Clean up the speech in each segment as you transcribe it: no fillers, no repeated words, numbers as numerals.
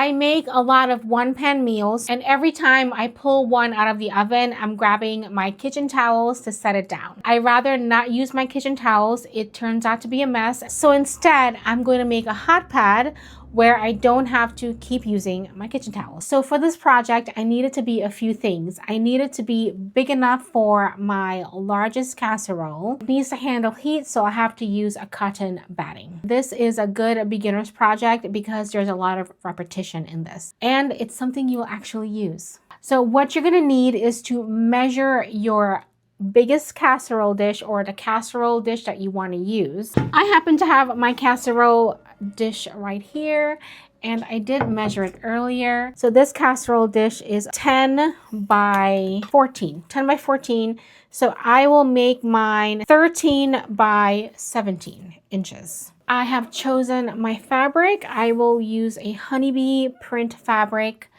I make a lot of one-pan meals, and every time I pull one out of the oven, I'm grabbing my kitchen towels to set it down. I rather not use my kitchen towels. It turns out to be a mess. So instead, I'm going to make a hot pad where I don't have to keep using my kitchen towels. So for this project, I needed to be a few things. I needed to be big enough for my largest casserole. It needs to handle heat, so I have to use a cotton batting. This is a good beginner's project because there's a lot of repetition in this, and it's something you'll actually use. So what you're gonna need is to measure your biggest casserole dish or the casserole dish that you want to use. I happen to have my casserole dish right here, and I did measure it earlier. So this casserole dish is 10 by 14. So I will make mine 13 by 17 inches. I have chosen my fabric. I will use a honeybee print fabric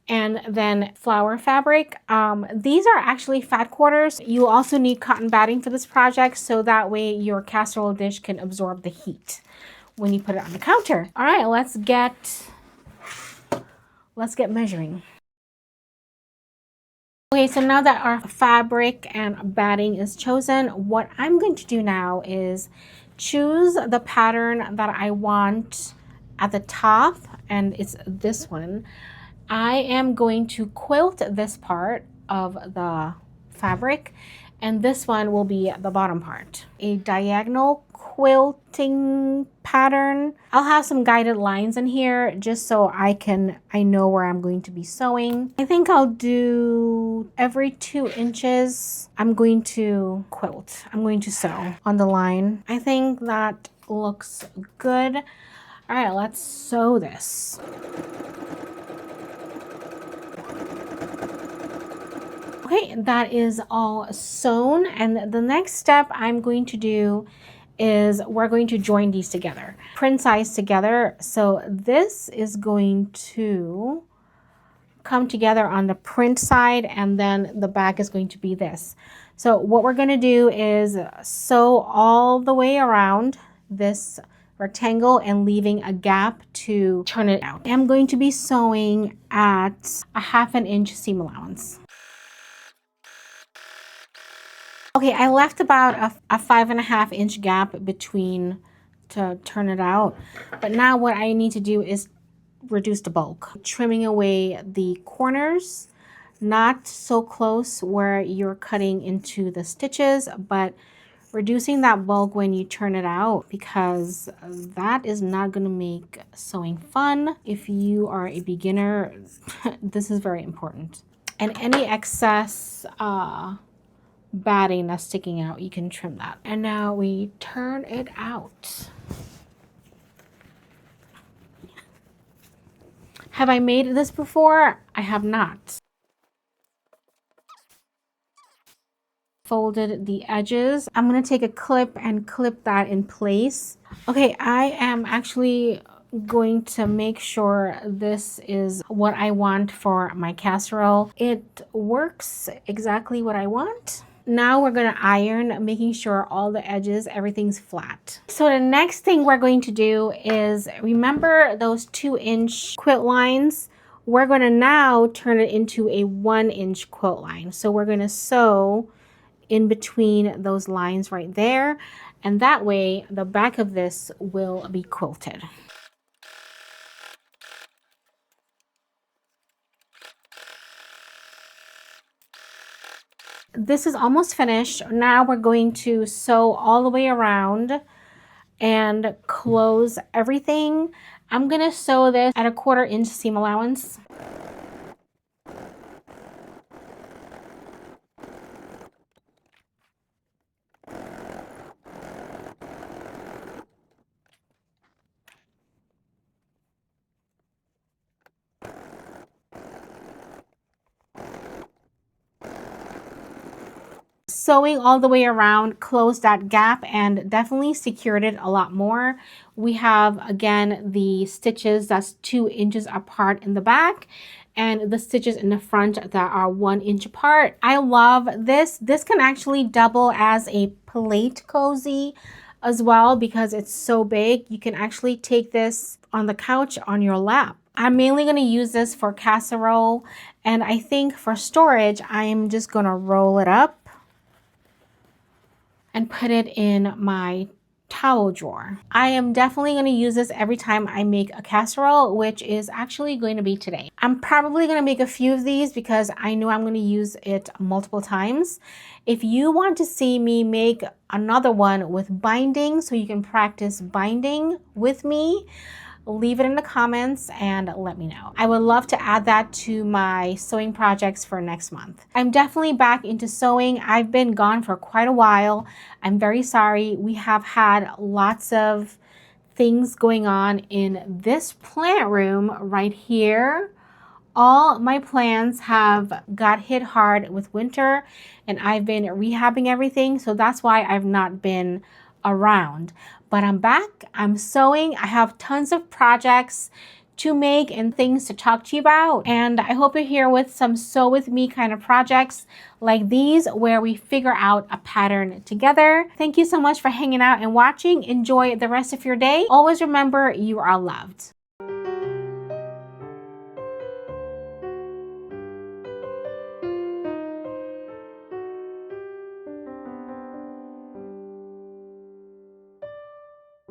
and then flower fabric. These are actually fat quarters. You also need cotton batting for this project, so that way your casserole dish can absorb the heat when you put it on the counter. All right, let's get measuring. Okay, so now that our fabric and batting is chosen, what I'm going to do now is choose the pattern that I want at the top, and it's this one. I am going to quilt this part of the fabric, and this one will be the bottom part. A diagonal quilting pattern. I'll have some guided lines in here just so I know where I'm going to be sewing. I think I'll do every 2 inches. I'm going to quilt. I'm going to sew on the line. I think that looks good. All right, let's sew this. Okay, that is all sewn, and the next step I'm going to do is we're going to join these together, print size together. So this is going to come together on the print side, and then the back is going to be this. So what we're going to do is sew all the way around this rectangle and leaving a gap to turn it out. I'm going to be sewing at a 1/2 inch seam allowance. Okay, I left about a 5.5 inch gap between to turn it out. But now what I need to do is reduce the bulk. Trimming away the corners, not so close where you're cutting into the stitches, but reducing that bulk when you turn it out, because that is not going to make sewing fun. If you are a beginner, this is very important. And any excess batting that's sticking out, you can trim that. And now we turn it out. Have I made this before? I have not. Folded the edges. I'm going to take a clip and clip that in place. Okay, I am actually going to make sure this is what I want for my casserole. It works exactly what I want. Now we're going to iron, making sure all the edges, everything's flat. So the next thing we're going to do is, remember those 2-inch quilt lines? We're going to now turn it into a 1-inch quilt line. So we're going to sew in between those lines right there, and that way the back of this will be quilted. This is almost finished. Now we're going to sew all the way around and close everything. I'm gonna sew this at a 1/4 inch seam allowance. Sewing all the way around closed that gap and definitely secured it a lot more. We have, again, the stitches that's 2 inches apart in the back and the stitches in the front that are 1 inch apart. I love this. This can actually double as a plate cozy as well because it's so big. You can actually take this on the couch on your lap I'm mainly going to use this for casserole, and I think for storage, I'm just going to roll it up and put it in my towel drawer. I am definitely going to use this every time I make a casserole, which is actually going to be today. I'm probably going to make a few of these because I know I'm going to use it multiple times. If you want to see me make another one with binding so you can practice binding with me, leave it in the comments and let me know. I would love to add that to my sewing projects for next month. I'm definitely back into sewing. I've been gone for quite a while. I'm very sorry. We have had lots of things going on in this plant room right here. All my plants have got hit hard with winter and I've been rehabbing everything, so that's why I've not been around. But I'm back, I'm sewing, I have tons of projects to make and things to talk to you about. And I hope you're here with some sew with me kind of projects like these where we figure out a pattern together. Thank you so much for hanging out and watching. Enjoy the rest of your day. Always remember you are loved.